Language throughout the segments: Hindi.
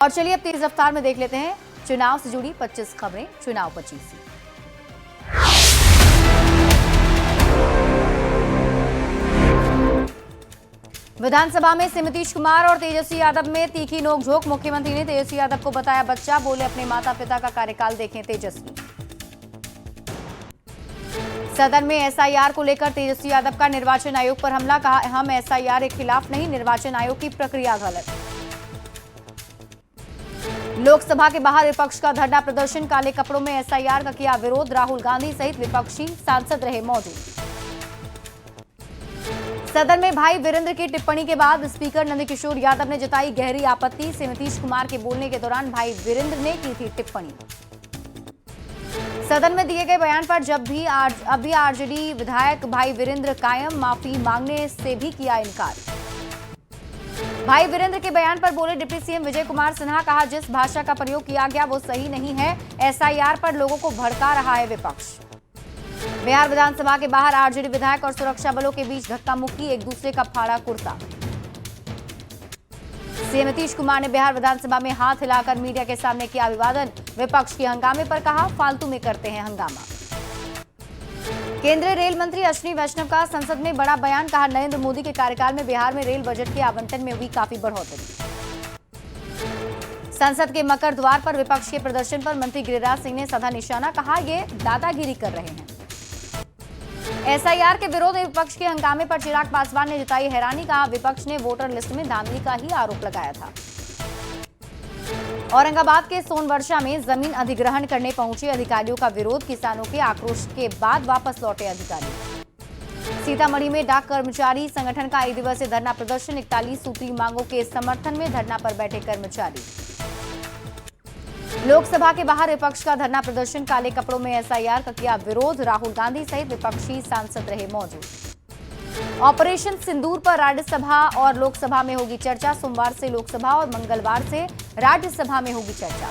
और चलिए अब तेज रफ्तार में देख लेते हैं चुनाव से जुड़ी 25 खबरें। चुनाव 25 विधानसभा में से नीतीश कुमार और तेजस्वी यादव में तीखी नोकझोंक। मुख्यमंत्री ने तेजस्वी यादव को बताया बच्चा, बोले अपने माता पिता का कार्यकाल देखें तेजस्वी। सदन में एसआईआर को लेकर तेजस्वी यादव का निर्वाचन आयोग पर हमला, कहा हम एसआईआर के खिलाफ नहीं, निर्वाचन आयोग की प्रक्रिया गलत। लोकसभा के बाहर विपक्ष का धरना प्रदर्शन, काले कपड़ों में एसआईआर का किया विरोध। राहुल गांधी सहित विपक्षी सांसद रहे मौजूद। सदन में भाई वीरेंद्र की टिप्पणी के बाद स्पीकर नंदकिशोर यादव ने जताई गहरी आपत्ति। से नीतीश कुमार के बोलने के दौरान भाई वीरेंद्र ने की थी टिप्पणी। सदन में दिए गए बयान पर अभी आरजेडी विधायक भाई वीरेंद्र कायम, माफी मांगने से भी किया इनकार। भाई वीरेंद्र के बयान पर बोले डिप्टी सीएम विजय कुमार सिन्हा, कहा जिस भाषा का प्रयोग किया गया वो सही नहीं है। एसआईआर पर लोगों को भड़का रहा है विपक्ष। बिहार विधानसभा के बाहर आरजेडी विधायक और सुरक्षा बलों के बीच धक्का मुक्की, एक दूसरे का फाड़ा कुर्ता। सीएम नीतीश कुमार ने बिहार विधानसभा में हाथ हिलाकर मीडिया के सामने किया अभिवादन। विपक्ष के हंगामे पर कहा फालतू में करते हैं हंगामा। केंद्रीय रेल मंत्री अश्विनी वैष्णव का संसद में बड़ा बयान, कहा नरेंद्र मोदी के कार्यकाल में बिहार में रेल बजट के आवंटन में हुई काफी बढ़ोतरी। संसद के मकर द्वार पर विपक्ष के प्रदर्शन पर मंत्री गिरिराज सिंह ने साधा निशाना, कहा ये दादागिरी कर रहे हैं। एसआईआर के विरोध में विपक्ष के हंगामे पर चिराग पासवान ने जताई हैरानी, कहा विपक्ष ने वोटर लिस्ट में धांधली का ही आरोप लगाया था। औरंगाबाद के सोनवर्षा में जमीन अधिग्रहण करने पहुंचे अधिकारियों का विरोध, किसानों के आक्रोश के बाद वापस लौटे अधिकारी। सीतामढ़ी में डाक कर्मचारी संगठन का एक दिवसीय धरना प्रदर्शन, 41 सूत्री मांगों के समर्थन में धरना पर बैठे कर्मचारी। लोकसभा के बाहर विपक्ष का धरना प्रदर्शन, काले कपड़ों में एसआईआर का किया विरोध। राहुल गांधी सहित विपक्षी सांसद रहे मौजूद। ऑपरेशन सिंदूर पर राज्यसभा और लोकसभा में होगी चर्चा। सोमवार से लोकसभा और मंगलवार से राज्यसभा में होगी चर्चा।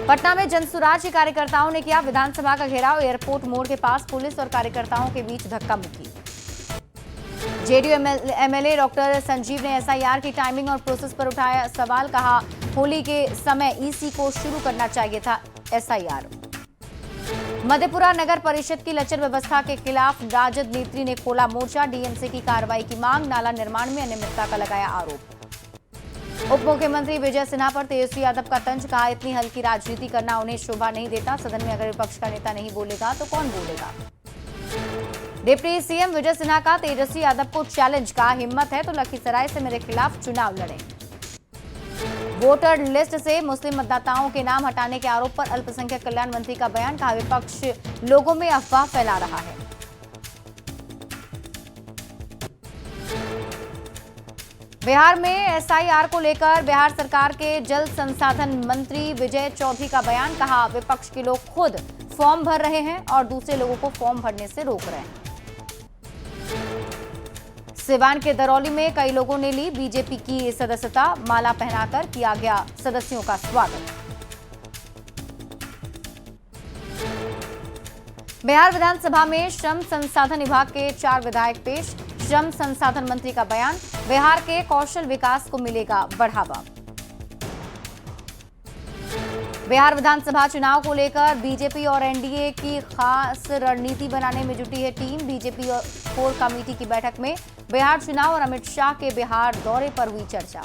पटना में जनसुराज के कार्यकर्ताओं ने किया विधानसभा का घेराव, एयरपोर्ट मोड़ के पास पुलिस और कार्यकर्ताओं के बीच धक्का मुक्की। जेडीयू एमएलए डॉक्टर संजीव ने एसआईआर की टाइमिंग और प्रोसेस पर उठाया सवाल, कहा होली के समय ईसी को शुरू करना चाहिए था एसआईआर। मधेपुरा नगर परिषद की लचर व्यवस्था के खिलाफ राजद नेत्री ने खोला मोर्चा, डीएमसी की कार्रवाई की मांग। नाला निर्माण में अनियमितता का लगाया आरोप। उप मुख्यमंत्री विजय सिन्हा पर तेजस्वी यादव का तंज, कहा इतनी हल्की राजनीति करना उन्हें शोभा नहीं देता। सदन में अगर विपक्ष का नेता नहीं बोलेगा तो कौन बोलेगा। डिप्टी सीएम विजय सिन्हा का तेजस्वी यादव को चैलेंज, कहा हिम्मत है तो लखीसराय से मेरे खिलाफ चुनाव लड़ें। वोटर लिस्ट से मुस्लिम मतदाताओं के नाम हटाने के आरोप पर अल्पसंख्यक कल्याण मंत्री का बयान, कहा विपक्ष लोगों में अफवाह फैला रहा है। बिहार में एसआईआर को लेकर बिहार सरकार के जल संसाधन मंत्री विजय चौधरी का बयान, कहा विपक्ष के लोग खुद फॉर्म भर रहे हैं और दूसरे लोगों को फॉर्म भरने से रोक रहे हैं। सिवान के दरौली में कई लोगों ने ली बीजेपी की सदस्यता, माला पहनाकर किया गया सदस्यों का स्वागत। बिहार विधानसभा में श्रम संसाधन विभाग के 4 विधायक पेश, श्रम संसाधन मंत्री का बयान, बिहार के कौशल विकास को मिलेगा बढ़ावा। बिहार विधानसभा चुनाव को लेकर बीजेपी और एनडीए की खास रणनीति बनाने में जुटी है टीम। बीजेपी कोर कमेटी की बैठक में बिहार चुनाव और अमित शाह के बिहार दौरे पर हुई चर्चा।